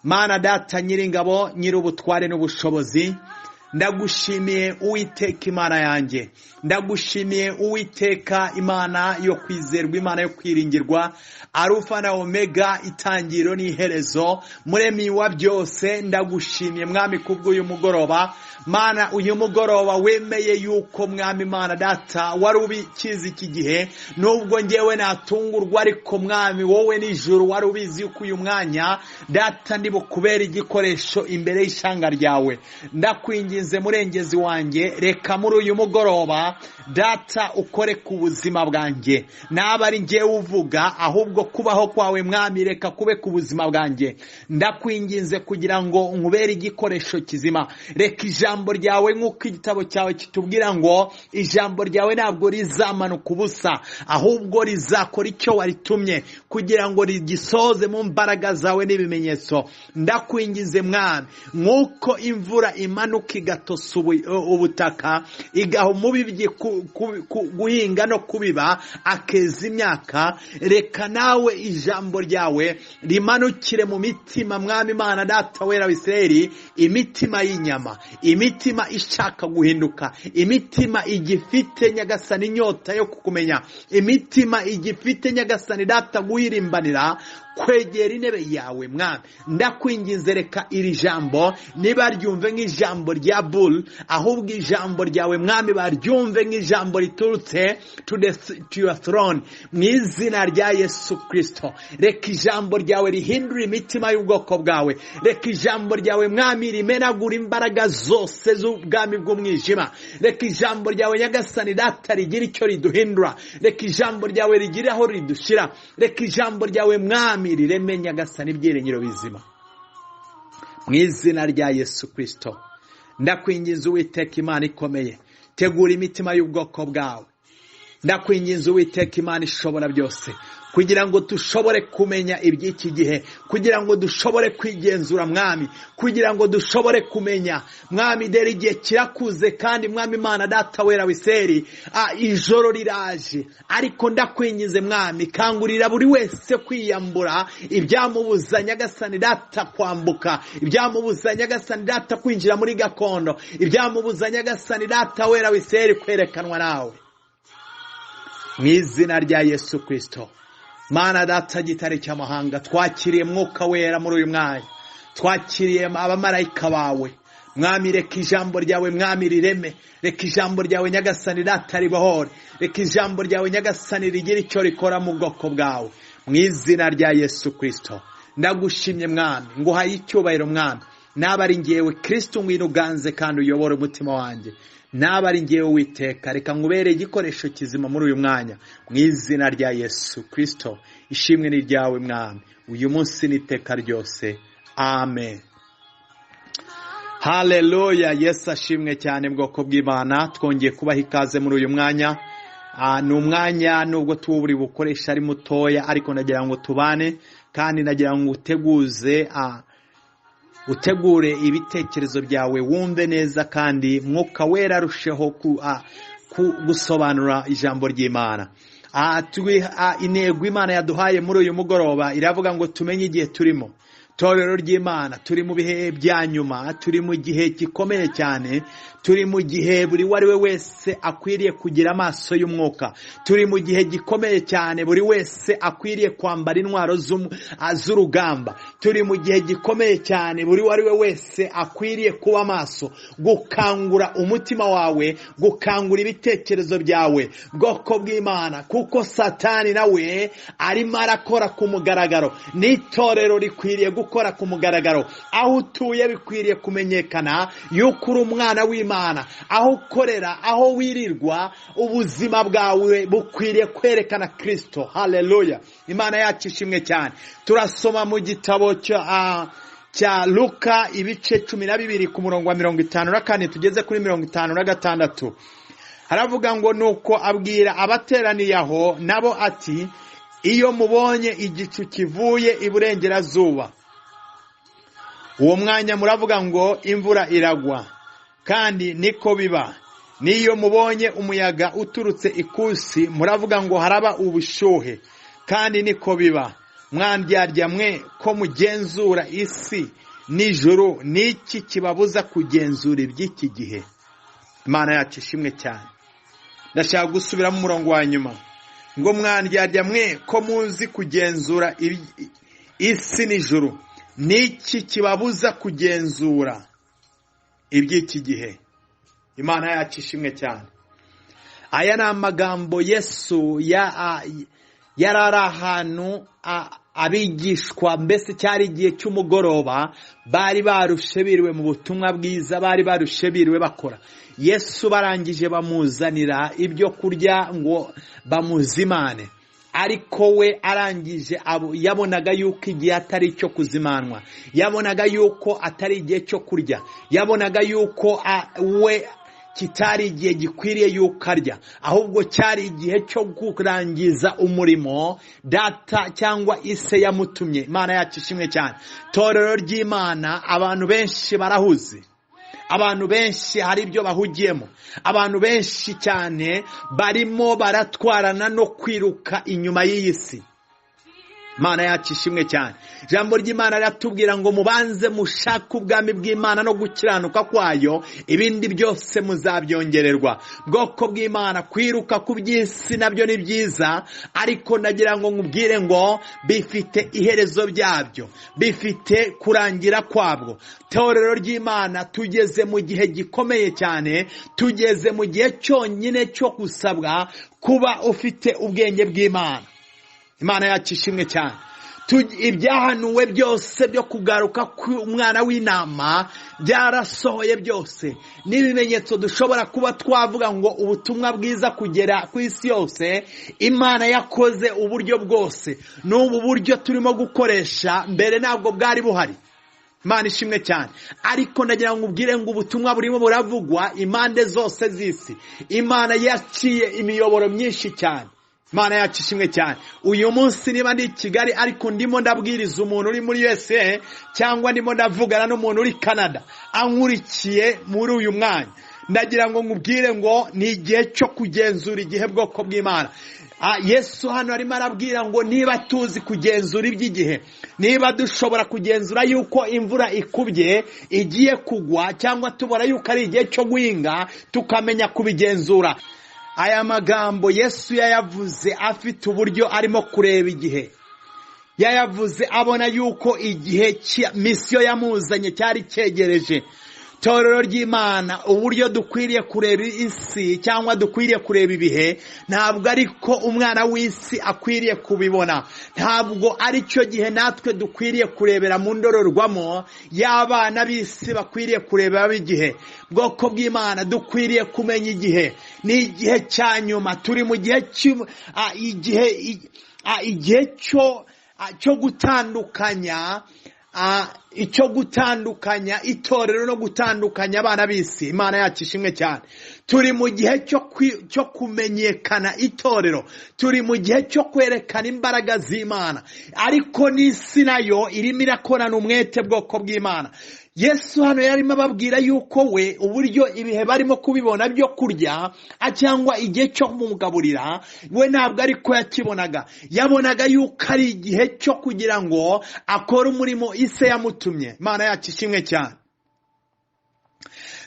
Mana data nyiringabo nyir'ubutware n'ubushobozi, ndagushimiye Uwiteka Imana yanjye, ndagushimiye Uwiteka Imana yo kwizerwa, Imana yo kwiringirwa, Arufa na Omega, itangiriro n'iherezo, muremyi wa byose. Ndagushimiye Mwami kubw'uyu mugoroba. Mana, uyu mugoroba wemeye yuko Mwami Mana data wari ubikizi iki gihe, nubwo ngewe natungurwa, ariko Mwami wowe n'ijuru wari ubizi yuko uyu mwanya data ndi bukubera igikoresho imbere y'ishanga ryawe. Ndakwinginze murengezi wanjye, reka muri uyu mugoroba data ukore ku buzima bwanjye, naba ari ngewe uvuga, ahubwo kubaho kwawe Mwami reka kube ku buzima bwanjye. Ndakwinginze kugira ngo nkubere igikoresho kizima. Reka ijambo ryawe nk'uko igitabo cyawe kitubwira ngo ijambo ryawe ntabwo rizamanuka ubusa, ahubwo rizakora icyo waritumye kugira ngo rigisoze mu mbaraga zawe n'ibimenyetso. Ndakwinginze Mwami, nk'uko imvura imanuka igatosa ubutaka, igaha umubibyi guhinga no kubiba akeza imyaka, reka nawe ijambo ryawe rimanukire mu mitima Mwami Imana data wera w'Isirayeli, imitima y'inyama, imitima ishaka guhinduka, imitima igifite nyagasani inyota yo kukumenya, imitima igifite nyagasani data guhirimbanira kwegera intebe yawe Mwami. Ndakwinginze reka iri jambo nibaryumve nk'ijambo rya bull, ahubwo ijambo ryawe Mwami baryumve nk'ijambo riturutse to your throne, mu izina rya Yesu Kristo. Reka ijambo ryawe rihindura imitima y'ubwoko bwawe, reka ijambo ryawe Mwami rimenagura imbaraga zose z'ubwami bw'umwijima, reka ijambo ryawe nyagasani data rigira icyo riduhindura, reka ijambo ryawe rigira aho ridushira, reka ijambo ryawe Mwami rireme nyagasani ibyiringiro bizima, mu izina rya Yesu Kristo. Ndakwinginze Uwiteka Imana ikomeye, tegura imitima y'ubwoko bwawe. Ndakwinginze Uwiteka Imana ishobora byose, kugira ngo dushobore kumenya iby'iki gihe, kugira ngo dushobore kwigenzura Mwami, kugira ngo dushobore kumenya Mwami, dore igihe kirakuze kandi Mwami Imana data wera w'Isirayeli, ijoro riraje. Ariko ndakwingize Mwami, kangurira buri wese kwiyambura ibyamubuza nyagasani data kwambuka, ibyamubuza nyagasani data kwinjira muri gakondo, ibyamubuza nyagasani data wera w'Isirayeli kwerekanwa nawe, mu izina rya Yesu Kristo. Mana data gitare cy'amahanga, twakiriye mwuka wera muri uyu mwanya, twakiriye abamarayika bawe Mwami. Reka ijambo ryawe Mwami rireme, reka ijambo ryawe nyagasani data ribohore, reka ijambo ryawe nyagasani rigira icyo rikora mu bwoko bwawe, mu izina rya Yesu Kristo. Ndagushimye Mwami, nguhaye icyubahiro Mwami. Naba ari ngewe Kristo, ngwino uganze kandi uyobore umutima wanjye. Naba ari ngewe Uwiteka, reka nkubere igikoresho kizima muri uyu mwanya, mu izina rya Yesu Kristo. Ishimwe ni ryawe Mwami, uyu munsi n'iteka ryose. Amen. Haleluya. Yesu ashimwe cyane bwoko bw'Imana. Twongeye kubaha ikaze muri uyu mwanya. Ni umwanya nubwo tuwuri bukoresha ari mutoya, ariko nagira ngo tubane kandi nagira ngo utegure ibitekerezo byawe, wumve neza kandi mwuka wera arusheho gusobanura ijambo ry'Imana. Intego Imana yaduhaye muri uyu mugoroba iravuga ngo tumenye igihe turimo. Torero ry'Imana, turi mu bihe bya nyuma, turi mu gihe gikomeye cyane, turi mu gihe buri wari wese akwiriye kugira amaso y'umwuka, turi mu gihe gikomeye cyane, buri wese akwiriye kwambara intwaro z'urugamba, turi mu gihe gikomeye cyane, buri wari wese akwiriye kuba amaso, gukangura umutima wawe, gukangura ibitekerezo byawe bwoko bw'Imana, kuko Satani nawe arimo arakora ku mugaragaro. N'itorero rikwiriye gukora ku mugaragaro, aho utuye bikwiriye kumenyekana yuko uri umwana w'Imana, aho ukorera, aho wirirwa, ubuzima bwawe bukwiriye kwerekana Kristo. Haleluya. Imana yacu ishimwe cyane. Turasoma mu gitabo cya Luka ibice 12 ku murongo wa 54 tugeze kuri 56. Haravuga ngo nuko abwira abateraniye aho nabo ati, iyo mubonye igicu kivuye iburengerazuba, uwo mwanya muravuga ngo imvura iragwa, kandi niko biba. Niyo mubonye umuyaga uturutse ikusi, muravuga ngo haraba ubushuhe, kandi niko biba. mwandyarya mwe ko mugenzura isi n'ijuru, n'iki kibabuza kugenzura iby'iki gihe? Imana yacu ishimwe cyane. Ndashaka gusubiramo umurongo wa nyuma ngo mwandyarya mwe ko muzi kugenzura isi n'ijuru, n'iki kibabuza kugenzura iby'iki gihe? Imana yacu ishimwe cyane. Aya ni amagambo Yesu yari ari ahantu abigishwa, mbese cyari igihe cy'umugoroba, bari barushe biriwe mu butumwa bwiza, bari barushe biriwe bakora. Yesu barangije bamuzanira ibyo kurya ngo bamuzimane, ariko we arangije yabonaga yuko igihe atari icyo kuzimanwa, yabonaga yuko atari igihe cyo kurya, yabonaga yuko we kitari igihe gikwiriye yuko arya, ahubwo cyari igihe cyo kurangiza umurimo data cyangwa ise yamutumye. Imana yacu ishimwe cyane. Torero ry'Imana, abantu benshi barahuze, abantu benshi hari ibyo bahugiyemo, abantu benshi cyane barimo baratwarana no kwiruka inyuma y'iyi si. Imana yacu ishimwe cyane. Ijambo ry'Imana riratubwira ngo mubanze mushake ubwami bw'Imana no gukiranuka kwayo, ibindi byose muzabyongererwa. Bwoko bw'Imana, kwiruka ku by'isi nabyo ni byiza, ariko nagira ngo nkubwire ngo bifite iherezo byabyo, bifite kurangira kwabwo. Torero ry'Imana, tugeze mu gihe gikomeye cyane, tugeze mu gihe cyonyine cyo gusabwa kuba ufite ubwenge bw'Imana. Imana yacu ishimwe cyane. Ibyahanuwe byose byo kugaruka k'umwana w'intama byarasohoye byose, n'ibimenyetso dushobora kuba twavuga ngo ubutumwa bwiza kugera ku isi yose Imana yakoze uburyo bwose. N'ubu buryo turimo gukoresha mbere ntabwo bwari buhari. Imana ishimwe cyane. Ariko ndagira ngo ubwire ngo ubutumwa burimo buravugwa impande zose z'isi. Imana yaciye imiyoboro myinshi cyane. Imana yacu ishimwe cyane. Uyu munsi niba ndi Kigali ariko ndimo ndabwiriza umuntu uri muri USA, cyangwa ndimo ndavugana n'umuntu uri Canada ankurikiye muri uyu mwanya, ndagira ngo nkubwire ngo ni igihe cyo kugenzura igihe, bwoko bw'Imana. Yesu hano arimo arabwira ngo niba tuzi kugenzura iby'igihe, niba dushobora kugenzura yuko imvura ikubye igiye kugwa, cyangwa tubona yuko ari igihe cyo guhinga, tukamenya kubigenzura. Aya magambo Yesu yayavuze afite uburyo arimo kureba igihe, yayavuze abona yuko igihe misiyo yamuzanye cyari cyegereje. Torero ry'Imana, uburyo dukwiriye kureba isi cyangwa dukwiriye kureba ibihe, ntabwo ariko umwana w'isi akwiriye kubibona, ntabwo ari cyo gihe natwe dukwiriye kurebera mu ndororwamo y'abana b'isi bakwiriye kureba igihe. Bwoko bw'Imana, dukwiriye kumenya igihe. Ni igihe cya nyuma, turi mu gihe cyo gutandukanya icyo gutandukanya itorero no gutandukanya abana b'isi. Imana yacu ishimwe cyane. Turi mu gihe cyo kumenyekana itorero, turi mu gihe cyo kwerekana imbaraga z'Imana, ariko n'isi nayo irimo irakorana umwete, bwoko bw'Imana. Yesu hano yarimo ababwira yuko we uburyo ibihe barimo kubibona byo kurya cyangwa igihe cyo kumugaburira, we ntabwo ariko yakibonaga. Yabonaga yuko ari igihe cyo kugira ngo akore umurimo ise yamutumye. Imana yacu ishimwe cyane.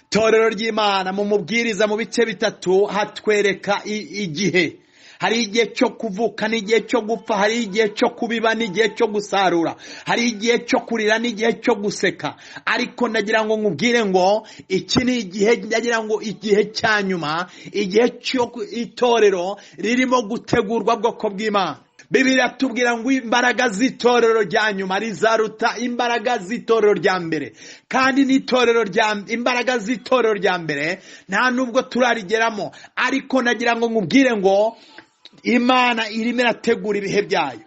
Torero ry'Imana, mu mubwiriza mu bice bitatu hatwereka igihe. Hari igihe cyo kuvuka n'igihe cyo gupfa, hari igihe cyo kubiba n'igihe cyo gusarura, hari igihe cyo kurira n'igihe cyo guseka. Ariko ndagira ngo nkubwire ngo iki ni igihe, ndagira ngo igihe cya nyuma, igihe cyo itorero ririmo gutegurwa, bwoko bw'Imana. Bibiliya tubwira ngo imbaraga z'itorero rya nyuma rizaruta imbaraga z'itorero rya mbere, kandi imbaraga z'itorero rya mbere nta nubwo turarigeramo. Ariko ndagira ngo nkubwire ngo Imana irimo irategura ibihe byayo.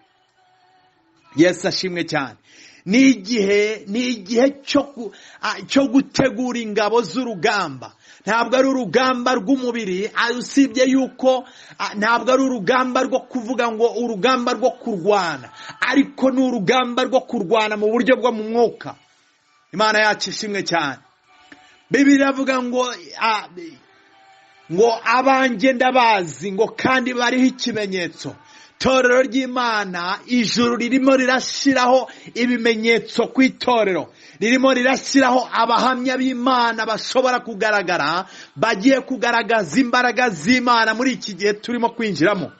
Yesu ashimwe cyane. Ni igihe cyo gutegura ingabo z'urugamba. Ntabwo ari urugamba rw'umubiri, usibye yuko ntabwo ari urugamba rwo kuvuga ngo urugamba rwo kurwana, ariko ni urugamba rwo kurwana mu buryo bwo mu mwuka. Imana yacu ishimwe cyane. Bibiliya avuga ngo abanjye ndabazi, ngo kandi bariho ikimenyetso. itorero ry'Imana, ijuru ririmo rirashyiraho ibimenyetso ku itorero, ririmo rirashyiraho abahamya b'Imana bashobora kugaragara, bagiye kugaragaza imbaraga z'Imana muri iki gihe turimo kwinjiramo.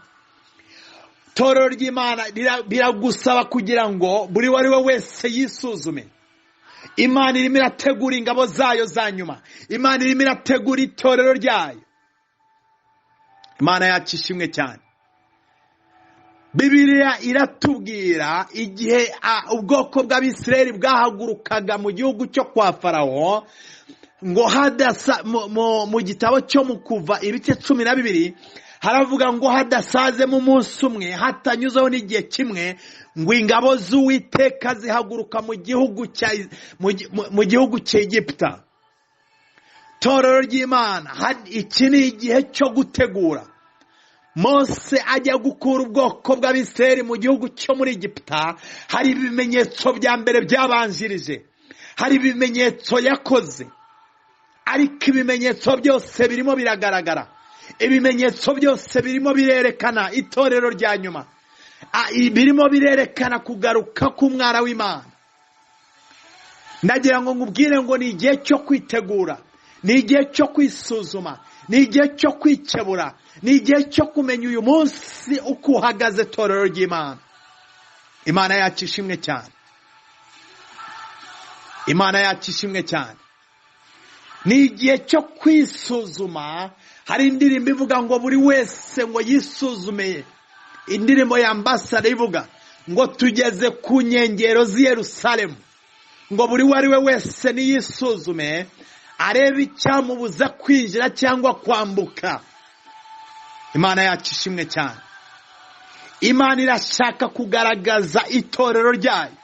Itorero ry'Imana biragusaba kugira ngo buri wari we wese yisuzume. Imana irimo irategura ingabo zayo za nyuma. Imana irimo irategura itorero ryayo. Imana yacu ishimwe cyane. Bibiliya iratubwira igihe ubwoko bw'Abisirayeli bwahagurukaga mu gihugu cyo kwa Farawo, ngo mu gitabo cyo mu Kuva ibice 12 haravuga ngo hadasaze mu munsi umwe, hatanyuzeho n'igihe kimwe, ngo ingabo z'Uwiteka zihaguruka mu gihugu cy'Egiputa. Itorero ry'Imana, iki ni igihe cyo gutegura. Mose ajya gukura ubwoko bw'Abisirayeli mu gihugu cyo muri Egiputa, hari ibimenyetso bya mbere byabanjirije, hari ibimenyetso yakoze, ariko ibimenyetso byose birimo biragaragara, ibimenyetso byose birimo birerekana itorero rya nyuma, birimo birerekana kugaruka k'Umwana w'Imana. Ndagira ngo nkubwire ngo ni igihe cyo kwitegura, ni igihe cyo kwisuzuma, ni igihe cyo kwikebura, ni igihe cyo kumenya uyu munsi uko uhagaze itorero ry'Imana. Imana yacu ishimwe cyane. Imana yacu ishimwe cyane. Ni igihe cyo kwisuzuma. Hari indirimbo ivuga ngo buri wese ngo yisuzume. Indirimbo ya Ambassador ivuga ngo tugeze ku nkengero z'i Yerusalemu, ngo buri wari we wese niyisuzume arebe icyamubuza kwinjira cyangwa kwambuka. Imana yacu ishimwe cyane. Imana irashaka kugaragaza itorero ryayo,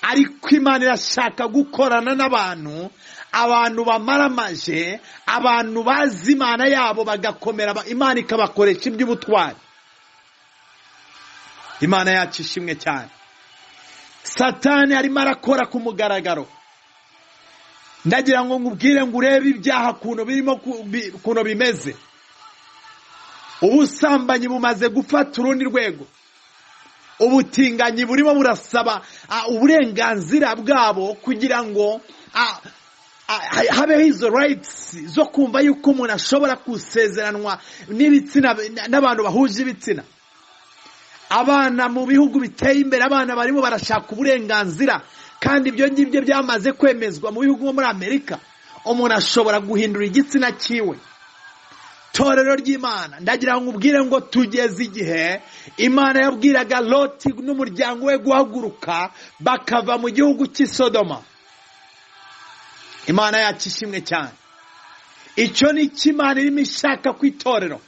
ariko Imana irashaka gukorana n'abantu, abantu bamaramaje, abantu bazi Imana yabo bagakomera, Imana ikabakoresha iby'ubutwari. Imana yacu ishimwe cyane. Satani arimo arakora ku mugaragaro. Ndagira ngo nkubwire ngo urebe ibyaha kuno bimeze. Ubusambanyi bumaze gufata urundi rwego. Ubutinganyi burimo burasaba uburenganzira bwabo kugira ngo habeho izo rights zo kumva yuko umuntu ashobora kusezeranwa n'ibitsina n'abantu bahuje ibitsina. Abana mu bihugu biteye imbere, abana barimo barashaka uburenganzira, kandi ibyo ngibyo byamaze kwemezwa mu bihugu muri Amerika. Umuntu ashobora guhindura igitsina cyiwe. Itorero ry'Imana, ndagira ngo ubwire ngo tugeze igihe Imana yabwiraga Loti n'umuryango we guhaguruka bakava mu gihugu cy'i Sodoma. Imana yacu ishimwe cyane. Icyo ni cyo Imana irimo ishaka ku itorero.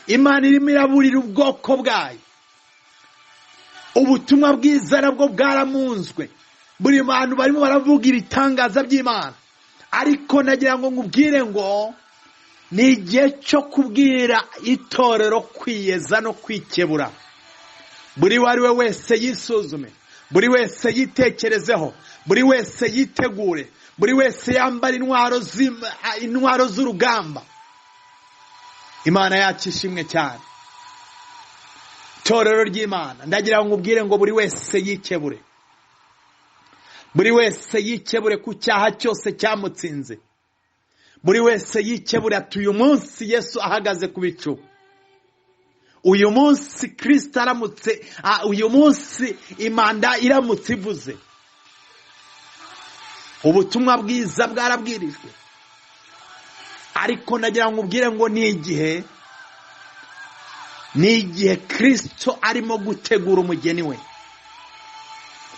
Imana irimo iraburira ubwoko bwayo. Ubutumwa bwiza nabwo bwaramunzwe. Buri bantu barimo baravuga ibitangaza by'Imana, ariko nagira ngo nkubwire ngo ni igihe cyo kubwira itorero kwiyeza no kwikebura. Buri wari we wese yisuzume, buri wese yitekerezeho, buri wese yitegure, buri wese yambara intwaro z'urugamba. Imana yacu ishimwe cyane. Itorero ry'Imana, ndagira ngo nkubwire ngo buri wese yikebure. Buri wese yikebure ku cyaha cyose cyamutsinze. Buri wese yikebure ati uyu munsi Yesu ahagaze ku bicu. Uyu munsi Kristo aramutse, uyu munsi imanda iramutse ivuze. Ubutumwa bwiza bwarabwirijwe. Ariko nagira ngo ubwire ngo ni igihe Kristo arimo gutegura umugeni we.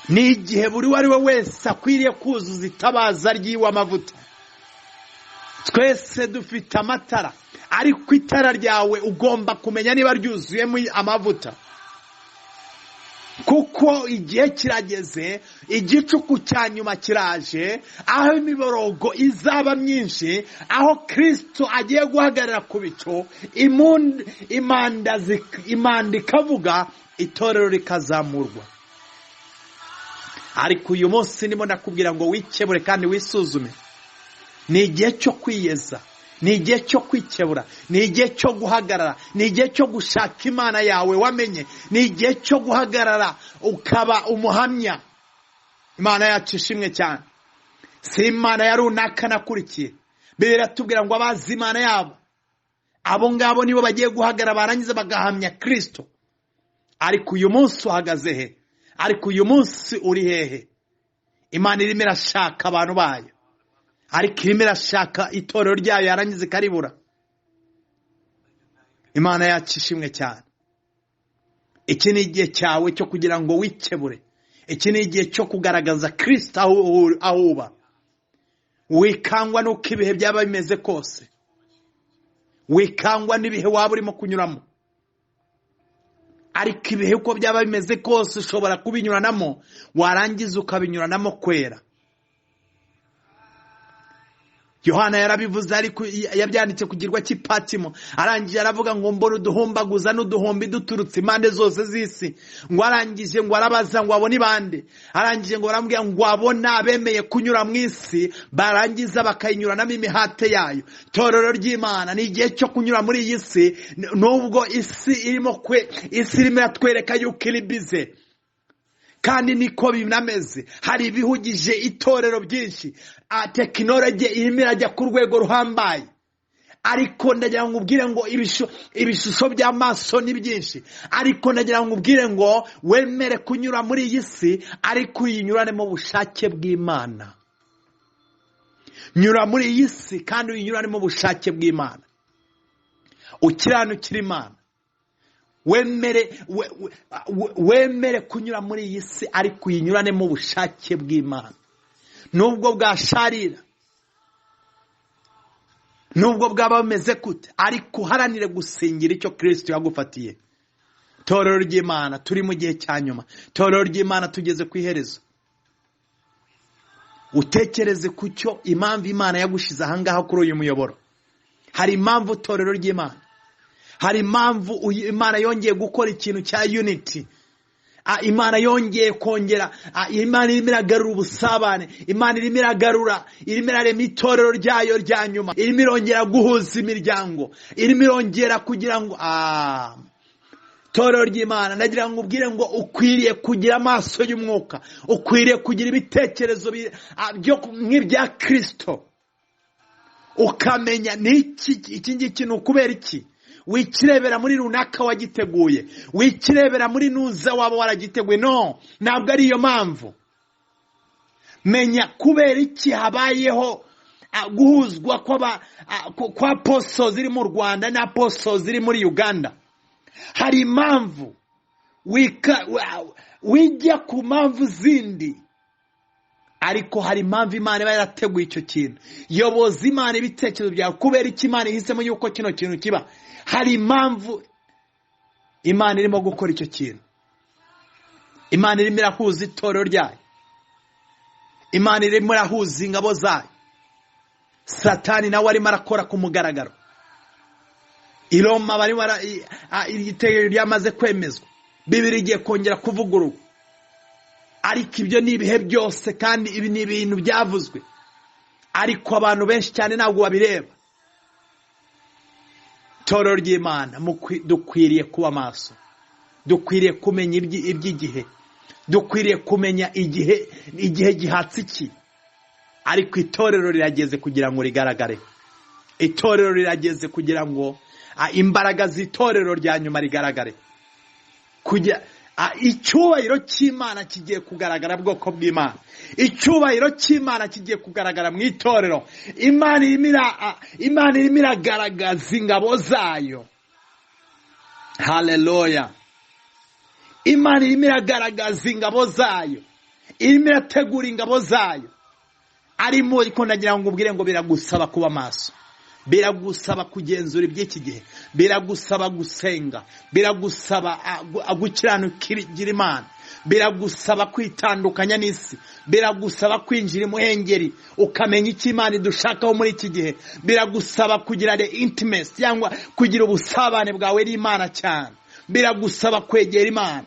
Ni igihe buri wari we wese akwiriye kuzuza itabaza ry'iwe amavuta. Twese dufite amatara, ariko itara ryawe ugomba kumenya niba ryuzuyemo amavuta. Kuko igihe kirageze, igicuku cya nyuma kiraje, aho imiborogo izaba myinshi, aho Kristo agiye guhagarara ku bicu, imanda ikavuga, itorero rikazamurwa. Ariko uyu munsi ndimo ndakubwira ngo wikebure kandi wisuzume. Ni igihe cyo kwiyeza, ni igihe cyo kwikebura, ni igihe cyo guhagarara, ni igihe cyo gushaka imana yawe wamenye, ni igihe cyo guhagarara ukaba umuhamya. Imana yacu ishimwe cyane. Si imana ya runaka nakurikiye. Bibiliya iratubwira ngo abazi imana yabo, abo ngabo nibo bagiye guhagarara barangiza bagahamya Kristo. Ariko uyu munsi uhagaze he? Ariko uyu munsi uri hehe? Imana irimo irashaka abantu bayo, ariko irimo irashaka itorero ryayo yarangiza ikaribura. Imana yacu ishimwe cyane. Iki ni igihe cyawe cyo kugira ngo wikebure. Iki ni igihe cyo kugaragaza Kristo aho uba. Wikangwa n'uko ibihe byaba bimeze kose, wikangwa n'ibihe waba urimo kunyuramo, ariko ibihe uko byaba bimeze kose ushobora kubinyuranamo, warangiza ukabinyuranamo kwera. Yohana yarabivuze, ariko yabyanditse ku kirwa cy'Ipatimo, arangije aravuga ngo mbona uduhombaguza n'uduhombi duturutse impande zose z'isi. Ngo arangije ngo arabaza ngo abone bande, arangije ngo barambwira ngo abona abemeye kunyura mu isi barangiza bakayinyuranamo imihate yayo. Torero ry'Imana ni igihe cyo kunyura muri iyi si, nubwo isi irimo iratwereka yuko iri bize, kandi niko binameze. Hari ibihugije itorero byinshi, tekinoloji irimo irajya ku rwego ruhambaye, ariko ndagira ngo ubwire ngo ibishusho by'amaso ni byinshi, ariko ndagira ngo ubwire ngo wemere kunyura muri iyi si, ariko uyinyurane mu bushake bw'Imana. Nyura muri iyi si kandi uyinyurane mu bushake bw'Imana, ukiranukire Imana. Wemere kunyura muri iyi si, ariko uyinyurane mu bushake bw'Imana. Nubwo bwasharira, nubwo bwaba bumeze gute, ariko uharanire gusingira icyo Kristo yagufatiye. Torero ry'Imana, turi mu gihe cya nyuma. Torero ry'Imana, tugeze ku iherezo. Utekereze ku cyo impamvu Imana yagushize ahangaha kuri uyu muyoboro. Hari impamvu torero ry'Imana, hari impamvu Imana yongeye gukora ikintu cya unity. Imana yongeye kongera, Imana irimo iragarura ubusabane, Imana irimo irarema itorero ryayo rya nyuma, irimo irongera guhuza imiryango, irimo irongera kugira ngo torero ry'Imana, nagira ngo ubwire ngo ukwiriye kugira amaso y'umwuka, ukwiriye kugira ibitekerezo nk'ibya Kristo, ukamenya iki ngiki ni ukubera iki. Wikirebera muri runaka wagiteguye, wikirebera muri nuza waba waragiteguye. No, ntabwo ari iyo mpamvu. Menya kubera iki habayeho guhuzwa kwa apostle ziri mu Rwanda na apostle ziri muri Uganda. Hari impamvu. Wijya ku mpamvu zindi, ariko hari impamvu Imana iba yarateguye icyo kintu. Yoboza Imana ibitekerezo byawe. Kubera iki Imana ihisemo yuko kino kintu kiba? Hari impamvu Imana irimo gukora icyo kintu. Imana irimo irahuza itorero ryayo, Imana irimo irahuza ingabo zayo. Satani nawe arimo arakora ku mugaragaro. I Roma itegeko ryamaze kwemezwa, Bibiliya igiye kongera kuvugururwa. Ariko ibyo ni ibihe byose, kandi ibi ni ibintu byavuzwe, ariko abantu benshi cyane ntabwo babireba. Torero ry'Imana, dukwiriye kuba maso, dukwiriye kumenya iby'igihe, dukwiriye kumenya igihe gihatse iki. Ariko itorero rirageze kugira ngo rigaragare. Itorero rirageze kugira ngo imbaraga z'itorero rya nyuma rigaragare. Icyubahiro cy'Imana kigiye kugaragara bwoko bw'Imana. Icyubahiro cy'Imana kigiye kugaragara mu itorero. Imana irimo iragaragaza ingabo zayo. Haleluya. Imana irimo iragaragaza ingabo zayo, irimo irategura ingabo zayo. Ariko nagira ngo ubwire ngo biragusaba kuba maso, biragusaba kugenzura iby'iki gihe, biragusaba gusenga, biragusaba gukiranukira Imana, biragusaba kwitandukanya n'isi, biragusaba kwinjira imuhengeri ukamenya icyo Imana idushakaho muri iki gihe, biragusaba kugira intimacy cyangwa kugira ubusabane bwawe n'Imana cyane, biragusaba kwegera Imana,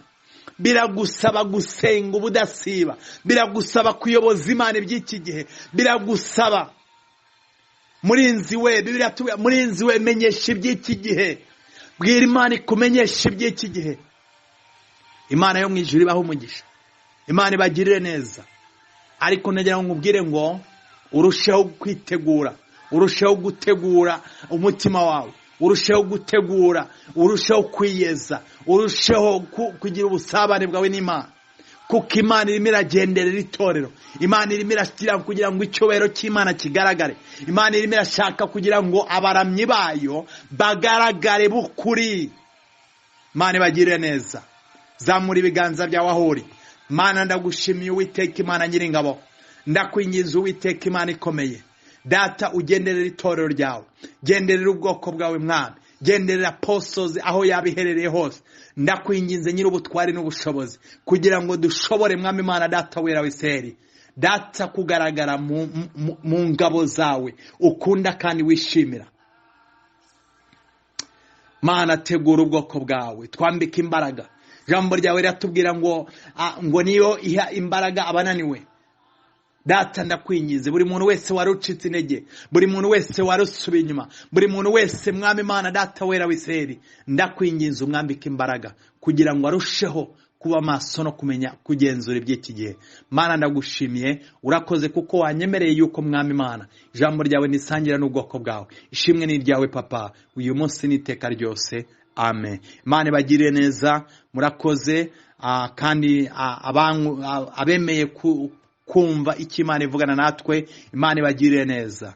biragusaba gusenga ubudasiba, biragusaba kuyoboza Imana iby'iki gihe, biragusaba murinzi we, Bibiliya tubwira murinzi we, menyesha iby'iki gihe, bwira Imana ikumenyesha iby'iki gihe. Imana yo mu ijuru ibaho umugisha, Imana ibagirire neza. Ariko nagira ngo nkubwire ngo urusheho kwitegura, urusheho gutegura umutima wawe, urusheho gutegura, urusheho kwiyeza, urusheho kugira ubusabane bwawe n'Imana, kuko Imana irimo iragenderera itorero, Imana irimo irashyira kugira ngo icyubahiro cy'Imana kigaragare, Imana irimo irashaka kugira ngo abaramyi bayo bagaragare bukuri. Imana ibagirire neza. Zamura ibiganza byawe aho uri. Mana ndagushimiye Uwiteka Imana Nyiringabo, ndakwingiza Uwiteka Imana ikomeye. Data ugenderera itorero ryawe, genderera ubwoko bwawe Mwami, genderera apostles aho yabiherereye hose. Ndakwinginze nyir'ubutware n'ubushobozi kugira ngo dushobore Mwami Imana Data wera w'Isirayeli, Data kugaragara mu ngabo zawe ukunda kandi wishimira. Mana tegura ubwoko bwawe, twambike imbaraga. Jambo ryawe riratubwira ngo niyo iha imbaraga abananiwe. Data ndakwingize buri muntu wese warucitse intege, buri muntu wese warusubiye inyuma, buri muntu wese Mwami Imana Data wera w'Isirayeli, ndakwinginze umwambike imbaraga kugira ngo arusheho kuba maso no kumenya kugenzura iby'iki gihe. Mana ndagushimiye, urakoze kuko wanyemereye yuko Mwami Imana ijambo ryawe nisangira n'ubwoko bwawe. Ishimwe ni iryawe Papa, uyu munsi n'iteka ryose. Amen. Imana ibagirire neza, murakoze. Kandi abemeye kumva icyo Imana ivugana natwe, Imana ibagirire neza.